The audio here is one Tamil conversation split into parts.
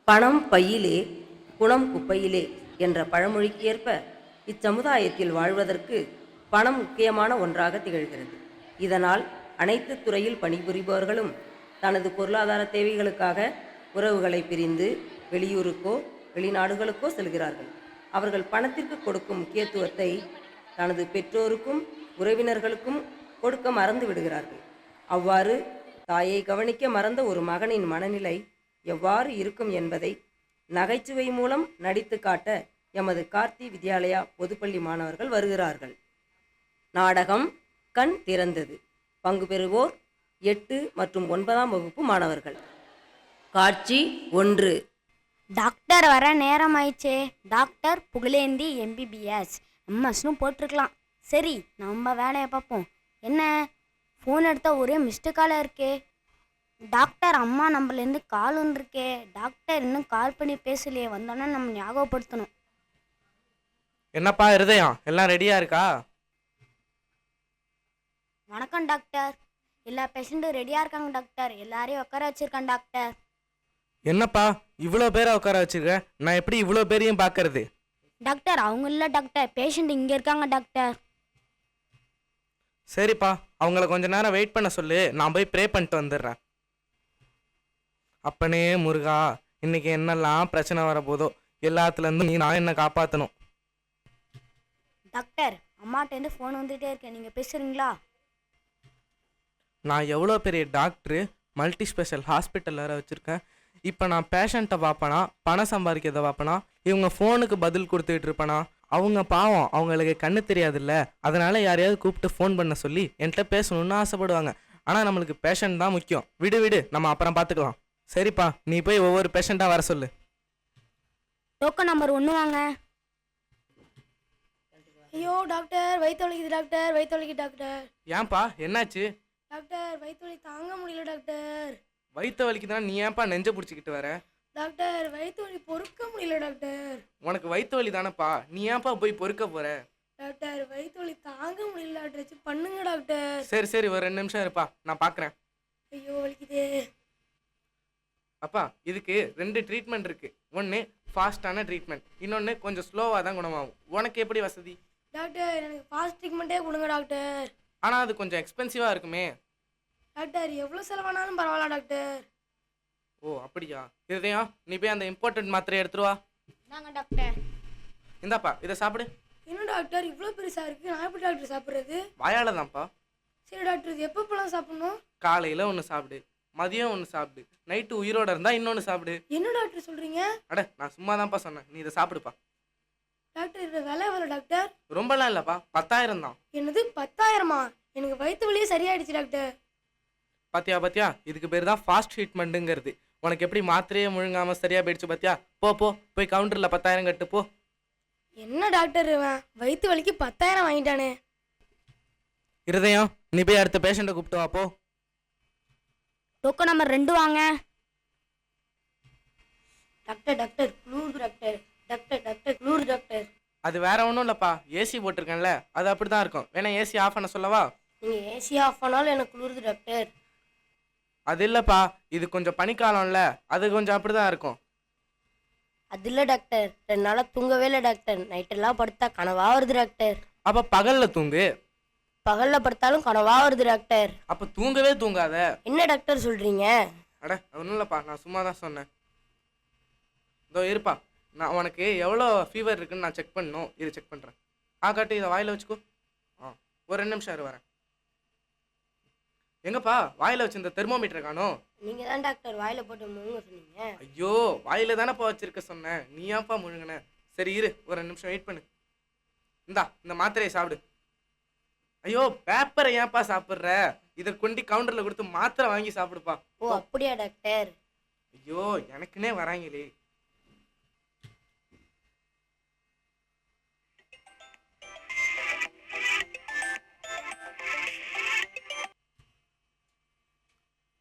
பணம் பையிலே குணம் குப்பையிலே என்ற பழமொழிக்கு ஏற்ப இச்சமுதாயத்தில் வாழ்வதற்கு பணம் முக்கியமான ஒன்றாக திகழ்கிறது. இதனால் அனைத்து துறையில் பணிபுரிபவர்களும் தனது பொருளாதார தேவைகளுக்காக உறவுகளை பிரிந்து வெளியூருக்கோ வெளிநாடுகளுக்கோ செல்கிறார்கள். அவர்கள் பணத்திற்கு கொடுக்கும் முக்கியத்துவத்தை தனது பெற்றோருக்கும் உறவினர்களுக்கும் கொடுக்க மறந்து விடுகிறார்கள். அவ்வாறு தாயை கவனிக்க மறந்த ஒரு மகனின் மனநிலை எவ்வாறு இருக்கும் என்பதை நகைச்சுவை மூலம் நடித்து காட்ட எமது கார்த்தி வித்யாலயா பொதுப்பள்ளி மாணவர்கள் வருகிறார்கள். நாடகம் கண் திறந்தது. பங்கு பெறுவோர் 8 மற்றும் 9ஆம் வகுப்பு மாணவர்கள். காட்சி 1. டாக்டர் வர நேரம் ஆயிடுச்சே. டாக்டர் புகழேந்தி எம்பிபிஎஸ் எம்எஸ்னு போட்டிருக்கலாம். சரி, நம்ம வேலையை பார்ப்போம். என்ன ஃபோன் எடுத்தால் ஒரே மிஸ்டு காலாக இருக்கே. டாக்டர் அம்மா நம்மளேருந்து கால் வந்துருக்கே. டாக்டர் இன்னும் கால் பண்ணி பேசலையே. வந்தோன்னா நம்ம ஞாபகப்படுத்தணும். என்னப்பா இருதயம், எல்லாம் ரெடியா இருக்கா? வணக்கம் டாக்டர். எல்லா பேஷண்ட்டும் ரெடியாக இருக்காங்க டாக்டர். எல்லாரையும் உட்கார வச்சுருக்கேன் டாக்டர். என்னப்பா இவ்வளோ பேரை உட்கார வச்சிருக்க? நான் எப்படி இவ்வளோ பேரையும் பார்க்கறது? டாக்டர் அவங்க இல்லை டாக்டர், பேஷண்ட் இங்கே இருக்காங்க டாக்டர். சரிப்பா, அவங்கள கொஞ்ச நேரம் வெயிட் பண்ண சொல்லு. நான் போய் ப்ரே பண்ணிட்டு வந்துடுறேன். அப்பனே முருகா, இன்னைக்கு என்னெல்லாம் பிரச்சனை வரப்போதோ எல்லாத்துலேருந்து நான் என்ன காப்பாற்றணும். டாக்டர் அம்மாட்டேருந்து ஃபோன் வந்துகிட்டே இருக்கேன், நீங்கள் பேசுகிறீங்களா? நான் எவ்வளோ பெரிய டாக்டரு, மல்டி ஸ்பெஷல் ஹாஸ்பிட்டல் வேறு வச்சுருக்கேன். இப்போ நான் பேஷண்ட்டை பார்ப்பேனா, பணம் சம்பாதிக்கிறத பார்ப்பேனா, இவங்க ஃபோனுக்கு பதில் கொடுத்துட்டு இருப்பேனா? அவங்க பாவம், அவங்களுக்கு கண்ணு தெரியாதுல்ல, அதனால யாரையாவது கூப்பிட்டு ஃபோன் பண்ண சொல்லி என்கிட்ட பேசணும்னு ஆசைப்படுவாங்க. ஆனால் நம்மளுக்கு பேஷண்ட் தான் முக்கியம். விடு நம்ம அப்புறம் பார்த்துக்கலாம். சரிப்பா, நீ போய் ஒவ்வொரு பேஷண்ட்டாக வர சொல்லு. டோக்கன் நம்பர் 1 வாங்க. ஐயோ டாக்டர், வயிற்று வலிக்குது டாக்டர், வயிற்று வலிக்குது டாக்டர். ஏன்பா என்னாச்சு? டாக்டர் வயிற்று வலி தாங்க முடியல டாக்டர். வயிற்று வலிக்குதுன்னா நீ ஏன்பா நெஞ்ச பிடிச்சிக்கிட்டு வர? டாக்டர் வயிற்று வலி பொறுக்க முடியல டாக்டர். உனக்கு வயிற்று வலி தானேப்பா, நீ ஏன்பா போய் பொறுக்க போற? டாக்டர் வயிற்று வலி தாங்க முடியல டாக்டர், பண்ணுங்க டாக்டர். சரி ஒரு 2 நிமிஷம் இருப்பா, நான் பார்க்குறேன். ஐயோ வலிக்குதே. அப்பா இதுக்கு 2 ட்ரீட்மெண்ட் இருக்கு. ஒன்று ஃபாஸ்டான ட்ரீட்மெண்ட், இன்னொன்று கொஞ்சம் ஸ்லோவாக தான் குணமாகும். உனக்கு எப்படி வசதி? டாக்டர் எனக்கு ஃபாஸ்ட் ட்ரீட்மெண்ட்டே கொடுங்க டாக்டர். ஆனால் அது கொஞ்சம் எக்ஸ்பென்சிவாக இருக்குமே. டாக்டர் எவ்வளோ செலவானாலும் பரவாயில்ல டாக்டர். ஓ அப்படியா? இருதயம், நீ போய் அந்த இம்பார்ட்டன்ட் மாத்திரையை எடுத்துருவா. நாங்க டாக்டர். இந்தாப்பா இதை சாப்பிடு. என்ன டாக்டர் இவ்வளோ பெருசாக இருக்குது, நான் எப்படி டாக்டர் சாப்பிட்றது? வாயால் தான்ப்பா. சரி டாக்டர், இது எப்பப்பெல்லாம் சாப்பிட்ணும்? காலையில் ஒன்று சாப்பிடு, மதியம் ஒன்று சாப்பிடு, நைட்டு உயிரோட இருந்தால் இன்னொன்று சாப்பிடு. என்ன டாக்டர் சொல்கிறீங்க? அட நான் சும்மா தான்ப்பா சொன்னேன், நீ இதை சாப்பிடுப்பா. டாக்டர் இதோட விலை எவ்வளோ டாக்டர்? ரொம்பலாம் இல்லைப்பா, 10,000 தான். என்னது 10,000மா? எனக்கு வயிற்று வலியே சரியாயிடுச்சு டாக்டர். பாத்தியா, இதுக்கு பேர் தான் ஃபாஸ்ட் ட்ரீட்மெண்ட்டுங்கிறது. உனக்கு எப்படி மாத்திரையே முழுங்காமல் சரியாக போயிடுச்சு பாத்தியா? போய் கவுண்டரில் 10,000 கட்டு போ. என்ன டாக்டர் இவன் வயிற்று வலிக்கு 10,000 வாங்கிட்டானே. இருதயம், நீ போய் அடுத்த பேஷண்ட்டை கூப்பிட்டு வா போ. டோக்கன் நம்பர் 2 வாங்க. டாக்டர் டாக்டர் குளூர் டாக்டர், டாக்டர் டாக்டர் குளூர் டாக்டர். அது வேற ஒன்றும் இல்லைப்பா, ஏசி போட்டிருக்கேன்ல, அது அப்படி தான் இருக்கும். வேணா ஏசி ஆஃப் பண்ண சொல்லவா? நீங்கள் ஏசி ஆஃப் பண்ணாலும் எனக்கு குளிருது டாக்டர். அது இல்லைப்பா, இது கொஞ்சம் பனிக்காலம்ல, அது கொஞ்சம் அப்படி தான் இருக்கும். அது இல்லை டாக்டர், 2 நாளாக தூங்கவே இல்லை டாக்டர். நைட்டெல்லாம் படுத்தா கனவா வருது டாக்டர். அப்போ பகலில் தூங்கு. பகலில் படுத்தாலும் கனவா வருது டாக்டர். அப்போ தூங்கவே தூங்காத. என்ன டாக்டர் சொல்கிறீங்க? அட ஒன்றும் இல்லைப்பா, நான் சும்மா தான் சொன்னேன். இதோ இருப்பா, நான் உனக்கு எவ்வளோ ஃபீவர் இருக்குன்னு நான் செக் பண்ணணும். இது செக் பண்ணுறேன். காட்டு, இதை வாயில் வச்சுக்கோ. ஒரு 2 நிமிஷம் இரு வரேன். எங்கப்பா வாயில் வச்சு இந்த தெர்மோமீட்டரை காணோம்? நீங்கள் தான் டாக்டர் வாயில் போட்டு முழுங்க சொன்னீங்க. ஐயோ, வாயில் தானேப்பா வச்சிருக்க சொன்னேன், நீ ஏன்ப்பா முழுங்கின? சரி இரு, ஒரு 2 நிமிஷம் வெயிட் பண்ணு. இந்த மாத்திரையை சாப்பிடு. ஐயோ, பேப்பரை ஏன்ப்பா சாப்பிட்ற? இதை கொண்டு கவுண்டரில் கொடுத்து மாத்திரை வாங்கி சாப்பிடுப்பா. ஓ அப்படியா டாக்டர்? ஐயோ, எனக்குன்னே வராங்களே.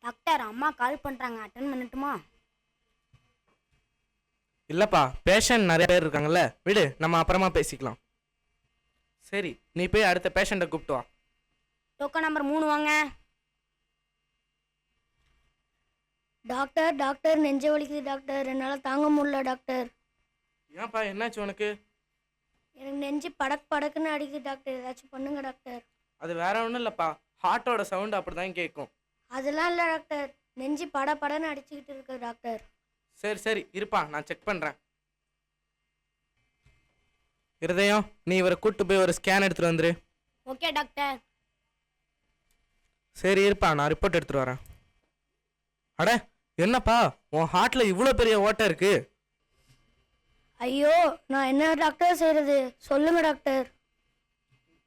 டாக்டர் அம்மா கால் பண்ணுறாங்க, அட்டன் பண்ணட்டுமா? இல்லைப்பா, பேஷண்ட் நிறைய பேர் இருக்காங்கல்ல, விடு, நம்ம அப்புறமா பேசிக்கலாம். சரி, நீ போய் அடுத்த பேஷண்ட்டை கூப்பிட்டு வா. டோக்கன் நம்பர் 3 வாங்க. டாக்டர் டாக்டர் நெஞ்ச வலிக்குது டாக்டர், என்னால் தாங்க முடியல டாக்டர். ஏன்ப்பா என்னாச்சு உனக்கு? எனக்கு நெஞ்சு படக் படக்குன்னு அடிக்குது டாக்டர், ஏதாச்சும் பண்ணுங்க டாக்டர். அது வேற ஒன்றும் இல்லைப்பா, ஹார்ட்டோட சவுண்ட் அப்படி தான் கேட்கும். அதெல்லாம் இல்லை டாக்டர், நெஞ்சு படன்னு அடிச்சுக்கிட்டு இருக்கு டாக்டர். சரி சரி இருப்பா, நான் செக் பண்ணுறேன். இருதயம், நீ இவரை கூட்டு போய் ஒரு ஸ்கேன் எடுத்துட்டு வந்துரு. Okay doctor. சரி இருப்பா, நான் ரிப்போர்ட் எடுத்துட்டு வரேன். அட என்னப்பா, உன் ஹார்ட்ல இவ்வளோ பெரிய ஓட்டை இருக்கு. ஐயோ, நான் என்ன டாக்டர் செய்யறது, சொல்லுங்க டாக்டர்.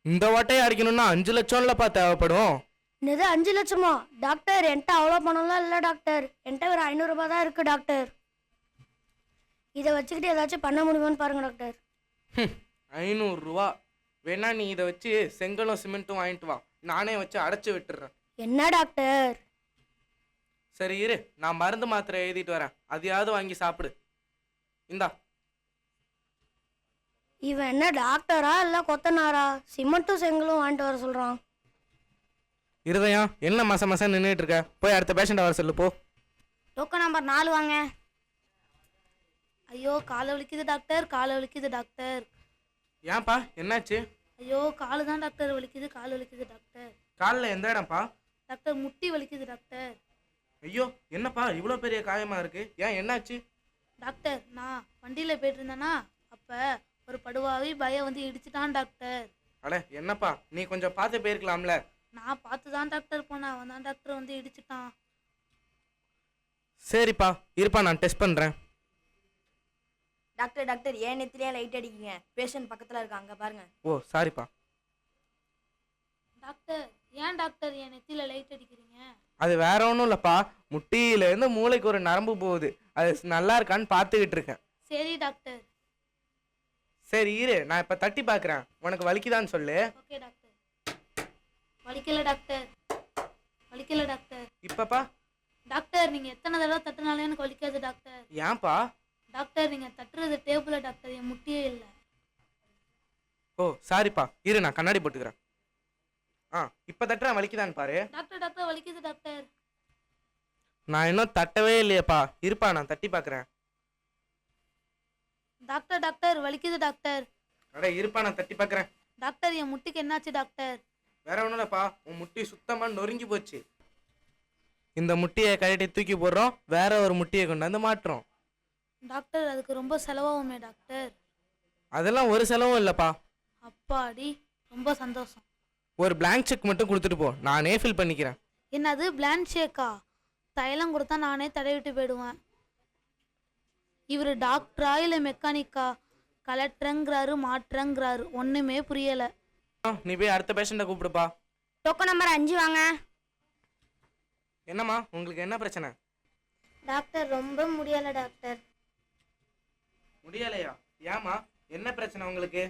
இந்த ஓட்டையை அடிக்கணும்னா 5 லட்சம்லப்பா தேவைப்படும். இது 5 லட்சமா டாக்டர்? என்கிட்ட அவ்வளோ பணம்லாம் இல்லை டாக்டர், என்கிட்ட ஒரு 500 ரூபாய் தான் இருக்கு டாக்டர். இதை வச்சுக்கிட்டு ஏதாச்சும் பண்ண முடியுமான்னு பாருங்க டாக்டர். 500 ரூபா வேணா, நீ இதை வச்சு செங்கலும் சிமெண்ட்டும் வாங்கிட்டு வா, நானே வச்சு அடைச்சி விட்டுறேன். என்ன டாக்டர்? சரி இரு, நான் மருந்து மாத்திரை எழுதிட்டு வரேன், அதையாவது வாங்கி சாப்பிடு. இந்தா. இவன் என்ன டாக்டரா இல்லை கொத்தனாரா? சிமெண்ட்டும் செங்கலும் வாங்கிட்டு வர சொல்கிறான். இருதயம், என்ன மசம் நின்றுட்டு இருக்க? போய் அடுத்த பேஷண்ட் வர சொல்லு போ. டோக்கன் நம்பர் 4 வாங்க. ஐயோ காலை வலிக்குது டாக்டர், காலை வலிக்குது டாக்டர். ஏன்பா என்னாச்சு? ஐயோ காலு தான் டாக்டர் வலிக்குது, கால் வலிக்குது டாக்டர். காலில் எந்த இடம்ப்பா? டாக்டர் முட்டி வலிக்குது டாக்டர். ஐயோ என்னப்பா இவ்வளோ பெரிய காயமா இருக்கு, ஏன் என்னாச்சு? டாக்டர் நான் வண்டியில் போயிட்டு இருந்தேன்னா அப்போ ஒரு படுவாவி பயம் வந்து இடிச்சிட்டான் டாக்டர். அட என்னப்பா, நீ கொஞ்சம் பார்த்து போயிருக்கலாம்ல. நான் பார்த்து தான் டாக்டர் போனேன், அவன் தான் டாக்டர் வந்து இடிச்சிட்டான். சரிப்பா இருப்பா, நான் டெஸ்ட் பண்ணுறேன். டாக்டர் டாக்டர் ஏன் நெத்திலே லைட் அடிக்கீங்க, பேஷண்ட் பக்கத்தில் இருக்காங்க பாருங்க. ஓ சாரிப்பா. டாக்டர் ஏன் டாக்டர் என் நெத்தியில் லைட் அடிக்கிறீங்க? அது வேற ஒன்றும் இல்லைப்பா, முட்டியிலேருந்து மூளைக்கு ஒரு நரம்பு போகுது, அது நல்லா இருக்கான்னு பார்த்துக்கிட்டு இருக்கேன். சரி டாக்டர். சரி இரு, நான் இப்போ தட்டி பார்க்குறேன், உனக்கு வலிக்குதான்னு சொல்லு. Okay doctor. வலிக்கல டாக்டர், வலிக்கல டாக்டர். இப்பப்பா? டாக்டர் நீங்கள் எத்தனை தடவை தட்டினாலும் எனக்கு வலிக்காது டாக்டர். ஏன்பா? டாக்டர் நீங்கள் தட்டுறது டேபிள் டாக்டர், என் முட்டியே இல்லை. ஓ சாரிப்பா, இரு நான் கண்ணாடி போட்டுக்கிறேன். இப்போ தட்டுறேன், வலிக்குதான்னு பாரு. டாக்டர் டாக்டர் வலிக்குது டாக்டர். நான் இன்னும் தட்டவே இல்லையப்பா, இருப்பா நான் தட்டி பார்க்குறேன். டாக்டர் டாக்டர் வலிக்குது டாக்டர். அட இருப்பா, நான் தட்டி பார்க்குறேன். டாக்டர் என் முட்டிக்கு என்னாச்சு டாக்டர்? வேற ஒன்றும் இல்லைப்பா, உன் முட்டி சுத்தமாக நொறுங்கி போச்சு. இந்த முட்டியை கழட்டி தூக்கி போடுறோம், வேற ஒரு முட்டியை கொண்டாந்து மாட்டுறோம். டாக்டர் அதுக்கு ரொம்ப செலவாகுமே டாக்டர்? அதெல்லாம் ஒரு செலவும் இல்லைப்பா. அப்பாடி ரொம்ப சந்தோஷம். ஒரு பிளாங்க் செக் மட்டும் கொடுத்துட்டு போ, நானே ஃபில் பண்ணிக்கிறேன். என்னது பிளான் ஷேக்கா? தைலம் கொடுத்தா நானே தடவிட்டு போயிடுவேன். இவர் டாக்டரா இல்லை மெக்கானிக்கா? கலெக்டருங்கிறாரு மாற்றங்கிறாரு, ஒன்றுமே புரியலை. நீ போய் அடுத்த பேஷண்ட்டை கூப்பிடுப்பா. டோக்கன் நம்பர் 5 வாங்க. என்னம்மா உங்களுக்கு என்ன பிரச்சனை? டாக்டர் ரொம்ப முடியலை டாக்டர். முடியலையா? ஏமா என்ன பிரச்சனை உங்களுக்கு?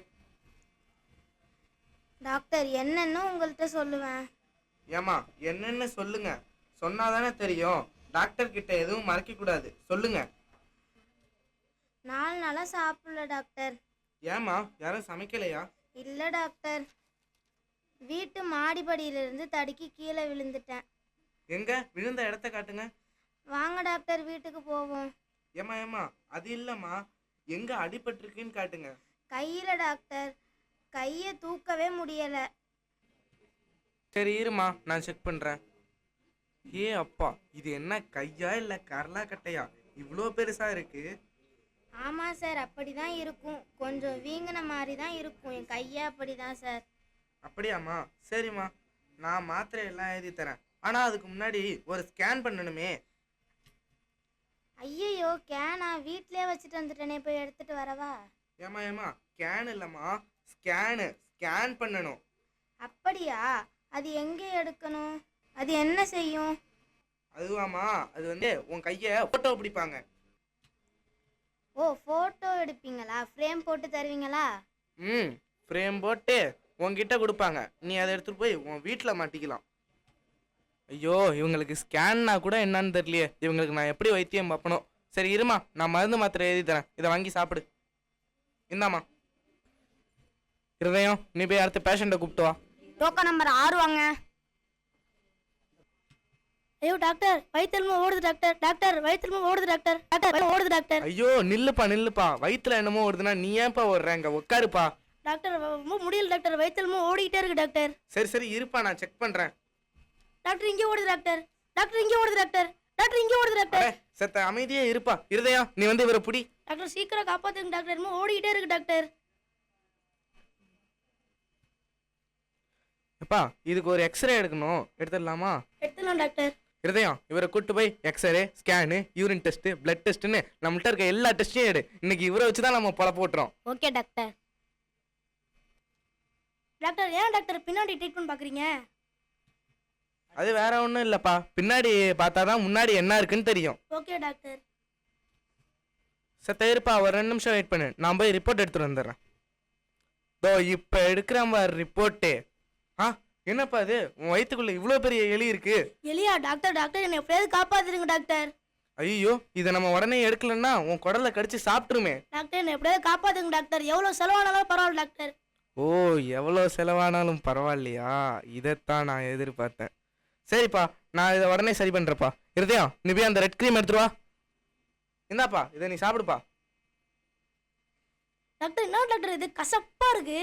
டாக்டர் என்னன்னு உங்கள்கிட்ட சொல்லுவேன். ஏமா என்னன்னு சொல்லுங்க, சொன்னாதானே தெரியும். டாக்டர் கிட்ட எதுவும் மறைக்க கூடாது, சொல்லுங்க. 4 நாளாக சாப்பிடல டாக்டர். ஏமா யாரும் சமைக்கலையா? இல்லை டாக்டர், வீட்டு மாடிப்படியிலிருந்து தடுக்கி கீழே விழுந்துட்டேன். எங்க விழுந்த இடத்த காட்டுங்க. வாங்க டாக்டர் வீட்டுக்கு போவோம். ஏமா அது இல்லம்மா, எங்க அடிபட்டிருக்குன்னு காட்டுங்க. கையில் டாக்டர், கையை தூக்கவே முடியலை. சரி இருமா, நான் செக் பண்றேன். ஏ அப்பா, இது என்ன கையா இல்ல கரலா கட்டையா, இவ்வளோ பெருசா இருக்கு? ஆமாம் சார், அப்படி தான் இருக்கும். கொஞ்சம் வீங்கின மாதிரி தான் இருக்கும். என் கையை அப்படி தான் சார். அப்படியாம்மா? சரிம்மா, நான் மாத்திரை எல்லாம் எழுதி தரேன். ஆனா அதுக்கு முன்னாடி ஒரு ஸ்கேன் பண்ணணுமே. ஐயையோ, கேனா வீட்டிலே வச்சுட்டு வந்துட்டேனே, போய் எடுத்துட்டு வரவா? ஏமா ஸ்கேன் இல்லைம்மா, ஸ்கேன் பண்ணணும். அப்படியா? அது எங்கே எடுக்கணும்? அது என்ன செய்யும்? அதுவாம்மா, அது வந்து உன் கையை ஃபோட்டோ பிடிப்பாங்க. ஓ, ஃபோட்டோ எடுப்பீங்களா? ஃப்ரேம் போட்டு தருவீங்களா? ஃப்ரேம் போட்டு உன்கிட்ட கொடுப்பாங்க, நீ அதை எடுத்துகிட்டு போய் உன் வீட்டில் மாட்டிக்கலாம். ஐயோ, இவங்களுக்கு ஸ்கேன்னா கூட என்னன்னு தெரியலையே, இவங்களுக்கு நான் எப்படி வைத்தியம் பார்ப்பணும். சரி இருமா, நான் மருந்து மாத்திரை எழுதி தரேன், இதை வாங்கி சாப்பிடு. இந்தாம்மா. இருதயம், நீ போய் அடுத்த பேஷண்ட்டை கூப்பிட்டு வா. டோக்கன் நம்பர் 6 வாங்க. ஐயோ டாக்டர் வயிற்றுமா ஓடுது டாக்டர். டாக்டர் வயிற்றுமா ஓடுது டாக்டர். டாக்டர் ஓடுது டாக்டர். ஐயோ நில்லுப்பா வயிற்றுல என்னமோ ஓடுதுன்னா நீ ஏன்ப்பா ஓடுறேங்க உட்காருப்பா. டாக்டர் ரொம்ப முடியல டாக்டர். வயிற்றுமா ஓடிக்கிட்டே இருக்கு டாக்டர். சரி இருப்பா நான் செக் பண்றேன். டாக்டர் இங்கே ஓடுது டாக்டர். டாக்டர் இங்கே ஓடுது டாக்டர். டாக்டர் இங்கே ஓடுது டாக்டர். செத்த அமைதியே இருப்பா. இருதயம் நீ வந்து இவரை புடி. டாக்டர் சீக்கிரம் காப்பாத்துங்க டாக்டர். என்னமோ ஓடிக்கிட்டே இருக்கு டாக்டர். எப்பா இதுக்கு ஒரு எக்ஸ்ரே எடுக்கணும், எடுத்துடலாமா? எடுத்துலாம் டாக்டர். இருதயம் இவரை கூட்டு போய் x-ray, scan, urine test, blood டெஸ்ட்னு நம்மள்ட்ட இருக்க எல்லா டெஸ்ட்டையும் எடு. இன்னைக்கு இவரை வச்சு தான் நம்ம பொழப்பு ஓட்டுறோம். Okay doctor. டாக்டர் ஏன் டாக்டர் பின்னாடி ட்ரீட்மெண்ட் பார்க்குறீங்க? அது வேற ஒன்றும் இல்லைப்பா, பின்னாடி பார்த்தாதான் முன்னாடி என்ன இருக்குன்னு தெரியும். Okay doctor. சத்த இருப்பா, ஒரு 2 நிமிஷம் வெயிட் பண்ணு, நான் போய் ரிப்போர்ட் எடுத்துட்டு வந்துடுறேன். தோ இப்போ எடுக்கிறேன் பாரு ரிப்போர்ட்டு. ஆ என்னப்பா இது, உன் வயிற்றுக்குள்ள இவ்வளோ பெரிய எலி இருக்கு. எலியா டாக்டர்? டாக்டர் என்னை எப்படியாவது காப்பாத்துருங்க டாக்டர். ஐயோ இதை நம்ம உடனே எடுக்கலன்னா உன் குடலை கடிச்சு சாப்பிட்டுருமே. டாக்டர் என்னை எப்படியாவது காப்பாத்துங்க டாக்டர். எவ்வளோ செலவானாலும் பரவாயில்ல டாக்டர். ஓ எவ்வளோ செலவானாலும் பரவாயில்லையா, இதைத்தான் நான் எதிர்பார்த்தேன். சரிப்பா நான் இதை உடனே சரி பண்ணுறப்பா. இருதயம் நீ போய் அந்த ரெட் க்ரீம் எடுத்துருவா. இந்தாப்பா இதை நீ சாப்பிடுப்பா. டாக்டர் என்ன டாக்டர் இது கசப்பா இருக்கு?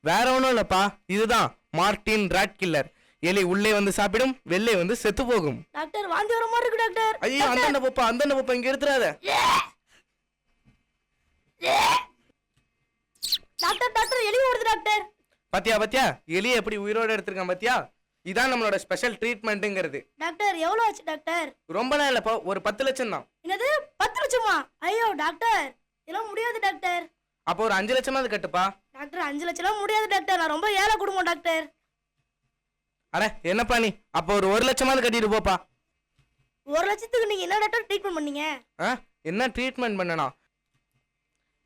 வேற ஒன்றும் இல்லைப்பா, இதுதான் மார்டின் ராட் கில்லர். எலி உள்ளே வந்து சாப்பிடும், வெளியே வந்து செத்து போகும். டாக்டர் வாந்தி வர மாதிரி இருக்கு டாக்டர். ஐயோ அந்தண்ட போப்பா இங்க எடுத்துறாத. டாக்டர் டாக்டர் எலி ஓடுது டாக்டர். பாத்தியா எலியை எப்படி உயிரோட எடுத்திருக்கான் பாத்தியா? இதான் நம்மளோட ஸ்பெஷல் ட்ரீட்மெண்ட்டுங்கிறது. டாக்டர் எவ்வளோ ஆச்சு டாக்டர்? ரொம்பலாம் இல்லப்பா, ஒரு 10 லட்சம் தான். என்னது 10 லட்சமா? ஐயோ டாக்டர் இதெல்லாம் முடியாது டாக்டர். அப்போ ஒரு 5 லட்சமாவது கட்டுப்பா. டாக்டர் 5 லட்சம்லாம் முடியாது டாக்டர். நான் ரொம்ப ஏழை குடும்பம் டாக்டர். அட என்னப்பா நீ, அப்போ ஒரு 1 லட்சமாவது கட்டிட்டு போப்பா. 1 லட்சத்துக்கு நீங்க என்ன டாக்டர் ட்ரீட்மெண்ட் பண்ணீங்க?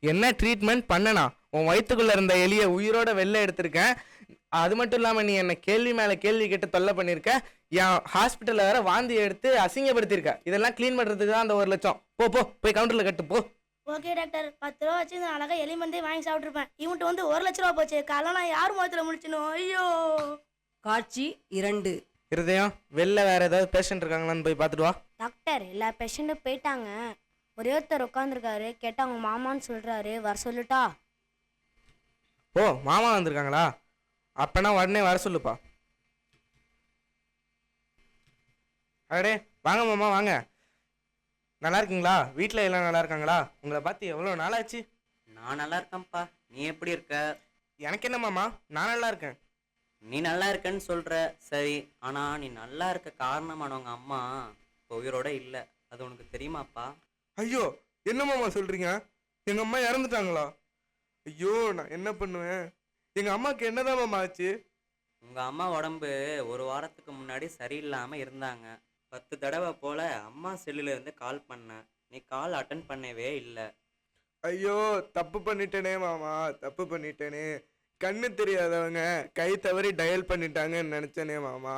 என்ன ட்ரீட்மெண்ட் பண்ணனா? உன் வயிற்றுக்குள்ள இருந்த எலியை உயிரோட வெளில எடுத்திருக்கேன். அது மட்டும் இல்லாமல் நீ என்ன கேள்வி மேலே கேள்வி கேட்டு தொல்லை பண்ணியிருக்க. என் ஹாஸ்பிட்டலில் வேற வாந்தி எடுத்து அசிங்கப்படுத்தியிருக்க. இதெல்லாம் க்ளீன் பண்ணுறதுக்கு தான் அந்த 1 லட்சம். போய் கவுண்டரில் கட்டு போ. Okay doctor. 10 ரூபா வச்சு நான் அழகாக எலி மந்தே வாங்கி சாப்பிட்ருப்பேன். இவன்ட்டு வந்து 1 லட்ச ரூபா போச்சு. காலைல நான் யார் முகத்தில் முடிச்சணும்? ஐயோ. காட்சி 2. இருதயம் வெளில வேற ஏதாவது பேஷண்ட் இருக்காங்களான்னு போய் பார்த்துட்டு வா. டாக்டர் எல்லா பேஷண்ட்டும் போயிட்டாங்க. ஒரே ஒருத்தர் உட்காந்துருக்காரு. கேட்டால் அவங்க மாமான்னு சொல்கிறாரு. வர சொல்லட்டா? ஓ மாமா வந்திருக்காங்களா? அப்பனா உடனே வர சொல்லுப்பா. அடே வாங்க மாமா வாங்க. நல்லா இருக்கீங்களா? வீட்டில் எல்லாம் நல்லா இருக்காங்களா? உங்களை பார்த்து எவ்வளோ நாளாச்சு? நான் நல்லா இருக்கேன்ப்பா. நீ எப்படி இருக்க? எனக்கு என்ன மாமா, நான் நல்லா இருக்கேன். நீ நல்லா இருக்கேன்னு சொல்ற சரி, ஆனா நீ நல்லா இருக்க காரணமானவங்க அம்மா இப்போ உயிரோட இல்லை. அது உனக்கு தெரியுமாப்பா? ஐயோ என்ன மாமா சொல்றீங்க? எங்க அம்மா இறந்துட்டாங்களா? ஐயோ நான் என்ன பண்ணுவேன்? எங்க அம்மாக்கு என்னதான் மாமா ஆச்சு? உங்க அம்மா உடம்பு ஒரு வாரத்துக்கு முன்னாடி சரியில்லாம இருந்தாங்க. 10 தடவை போல அம்மா செல்லுல இருந்து கால் பண்ண, நீ கால் அட்டன் பண்ணவே இல்லை. ஐயோ தப்பு பண்ணிட்டேனே மாமா, தப்பு பண்ணிட்டேனே. கண்ணு தெரியாதவங்க கை தவறி டயல் பண்ணிட்டாங்கன்னு நினைச்சேனே மாமா.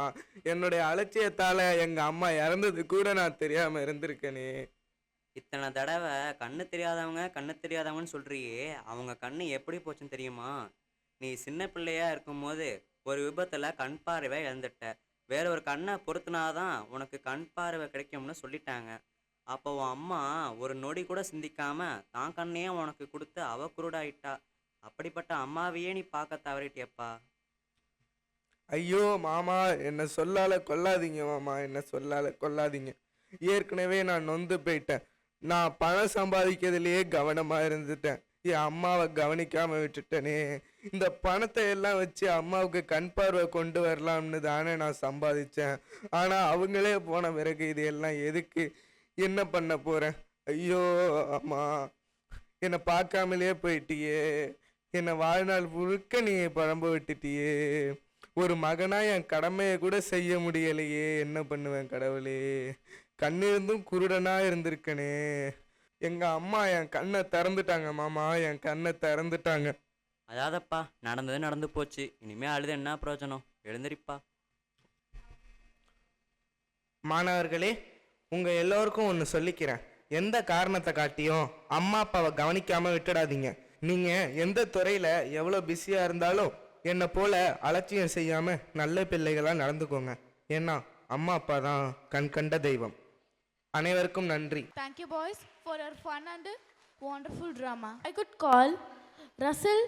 என்னுடைய அலட்சியத்தால எங்க அம்மா இறந்தது கூட நான் தெரியாம இருந்திருக்கேனே. இத்தனை தடவை கண்ணு தெரியாதவங்கன்னு சொல்றியே, அவங்க கண்ணு எப்படி போச்சுன்னு தெரியுமா? நீ சின்ன பிள்ளையா இருக்கும்போது ஒரு விபத்துல கண் பார்வை இழந்துட்ட. வேற ஒரு கண்ணை பொருத்தினாதான் உனக்கு கண் பார்வை கிடைக்கும்னு சொல்லிட்டாங்க. அப்போ உன் அம்மா ஒரு நொடி கூட சிந்திக்காம தான் கண்ணையே உனக்கு கொடுத்து அவ குருடாயிட்டா. அப்படிப்பட்ட அம்மாவையே நீ பார்க்க தவறிட்டியப்பா. ஐயோ மாமா என்ன சொல்லால கொல்லாதீங்க மாமா, என்ன சொல்லால கொல்லாதீங்க. ஏற்கனவே நான் நொந்து போயிட்டேன். நான் பணம் சம்பாதிக்கிறதுலயே கவனமா இருந்துட்டேன். என் அம்மாவை கவனிக்காம விட்டுட்டேனே. இந்த பணத்தை எல்லாம் வச்சு அம்மாவுக்கு கண் பார்வை கொண்டு வரலாம்னு தானே நான் சம்பாதிச்சேன். ஆனா அவங்களே போன பிறகு இது எல்லாம் எதுக்கு? என்ன பண்ண போறேன்? ஐயோ அம்மா என்னை பார்க்காமலே போயிட்டியே. என்னை வாழ்நாள் முழுக்க நீ பழம்ப விட்டுட்டியே. ஒரு மகனா என் கடமையை கூட செய்ய முடியலையே. என்ன பண்ணுவேன் கடவுளே? கண்ணிருந்தும் குருடனா இருந்திருக்கனே. எங்க அம்மா என் கண்ணை திறந்துட்டாங்க மாமா, என் கண்ணை திறந்துட்டாங்க. அதாதப்பா, நடந்தது நடந்து போச்சு. இனிமே அழுது என்ன பிரயோஜனம்? எழுந்திரிப்பா. மாணவர்களே, உங்க எல்லோருக்கும் ஒன்று சொல்லிக்கிறேன். எந்த காரணத்தை காட்டியும் அம்மா அப்பாவை கவனிக்காம விட்டுடாதீங்க. நீங்க எந்த துறையில எவ்வளோ பிஸியா இருந்தாலும் என்னை போல அலட்சியம் செய்யாம நல்ல பிள்ளைகளா நடந்துக்கோங்க. ஏன்னா அம்மா அப்பா தான் கண் கண்ட தெய்வம். அனைவருக்கும் நன்றி. Thank you, boys, for your fun and wonderful drama. I could call Russell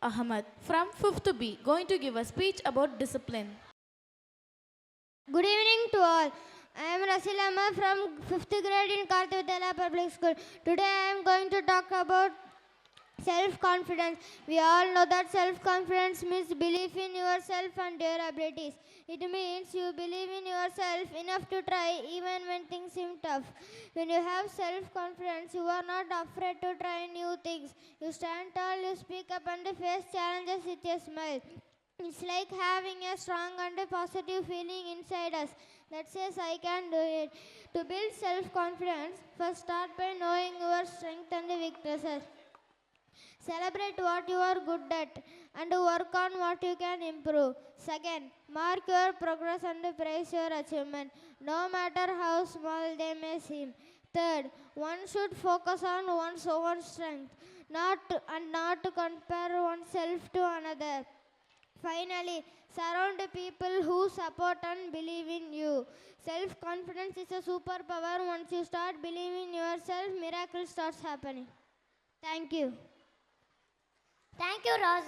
Ahmed from 5th B, going to give a speech about discipline. Good evening to all. I am Rasil Ahmed from 5th grade in Karthivitala Public School. Today I am going to talk about self-confidence. We all know that self-confidence means belief in yourself and your abilities. It means you believe in yourself enough to try even when things seem tough. When you have self-confidence, you are not afraid to try new things. You stand tall, you speak up and face challenges with a smile. It's like having a strong and positive feeling inside us that says I can do it. To build self-confidence, first start by knowing your strengths and weaknesses. Celebrate what you are good at and work on what you can improve. Second, mark your progress and praise your achievement, no matter how small they may seem. Third, one should focus on one's own strength, not to compare oneself to another. Finally, surround people who support and believe in you. Self-confidence is a superpower. Once you start believing in yourself, miracles starts happening. Thank you. Thank you, Ross.